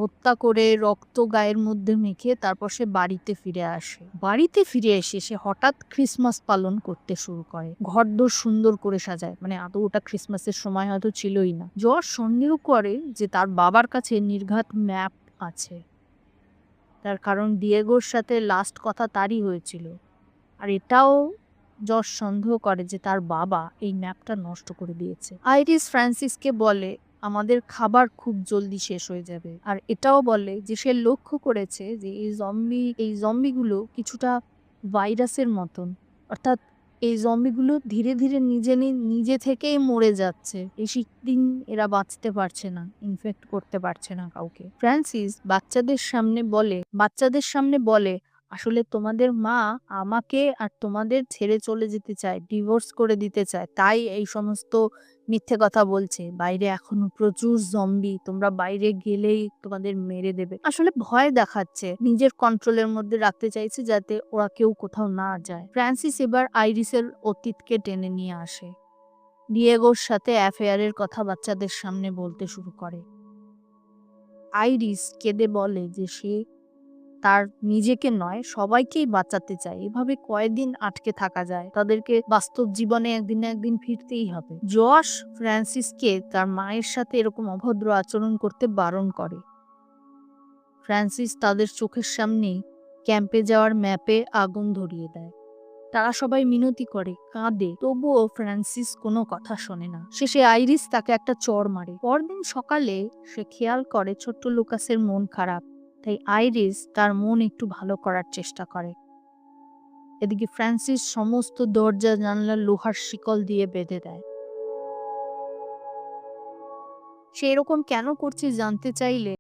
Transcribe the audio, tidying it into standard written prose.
হত্যা করে রক্ত গায়ের মধ্যে মেখে তারপর সে বাড়িতে ফিরে আসে। বাড়িতে ফিরে এসে সে হঠাৎ ক্রিসমাস পালন করতে শুরু করে। ঘরদোর সুন্দর করে সাজায়, মানে আদৌ ওটা ক্রিসমাসের সময় হয়তো ছিলই না। জর্জ সন্দেহ করে যে তার বাবার কাছে নির্ঘাত ম্যাপ আছে, তার কারণ ডিয়েগোর সাথে লাস্ট কথা তারই হয়েছিল। আর এটাও জর্জ সন্দেহ করে যে তার বাবা এই ম্যাপটা নষ্ট করে দিয়েছে। আইরিস ফ্রান্সিসকে বলে আমাদের খাবার খুব জলদি শেষ হয়ে যাবে, আর এটাও বলে যে সে লক্ষ্য করেছে যে এই জম্বিগুলো কিছুটা ভাইরাসের মতন, অর্থাৎ এই জম্বিগুলো ধীরে ধীরে নিজে থেকেই মরে যাচ্ছে। বেশি দিন এরা বাঁচতে পারছে না, ইনফেক্ট করতে পারছে না কাউকে। ফ্রান্সিস বাচ্চাদের সামনে বলে আসলে তোমাদের মা আমাকে আর তোমাদের ছেড়ে চলে যেতে চায়, ডিভোর্স করে দিতে চায়, তাই এই সমস্ত মিথ্যে কথা বলছে। বাইরে এখনো প্রচুর জম্বি, তোমরা বাইরে গেলেই তোমাদের মেরে দেবে। আসলে ভয় দেখাচ্ছে, নিজের কন্ট্রোলের মধ্যে রাখতে চাইছে যাতে ওরা কেউ কোথাও না যায়। ফ্রান্সিস এবার আইরিসের অতীতকে টেনে নিয়ে আসে। ডিয়েগোর সাথে অ্যাফেয়ারের কথা বাচ্চাদের সামনে বলতে শুরু করে। আইরিস কেঁদে বলে যে সে তার নিজেকে নয় সবাইকেই বাঁচাতে চায়। এভাবে কয়েকদিন আটকে থাকা যায়, তাদেরকে বাস্তব জীবনে একদিন না একদিন ফিরতেই হবে। জশ ফ্রান্সিসকে তার মায়ের সাথে এরকম অভদ্র আচরণ করতে বারণ করে। ফ্রান্সিস তাদের চোখের সামনেই ক্যাম্পে যাওয়ার ম্যাপে আগুন ধরিয়ে দেয়। তারা সবাই মিনতি করে, কাঁদে, তবুও ফ্রান্সিস কোনো কথা শোনে না। শেষে আইরিস তাকে একটা চড় মারে। পরদিন সকালে সে খেয়াল করে ছোট্ট লুকাসের মন খারাপ, তাই আইরিস তার মন একটু ভালো করার চেষ্টা করে। এদিকে ফ্রান্সিস সমস্ত দরজা জানলা লোহার শিকল দিয়ে বেঁধে দেয়। সে এরকম কেন করছে জানতে চাইলে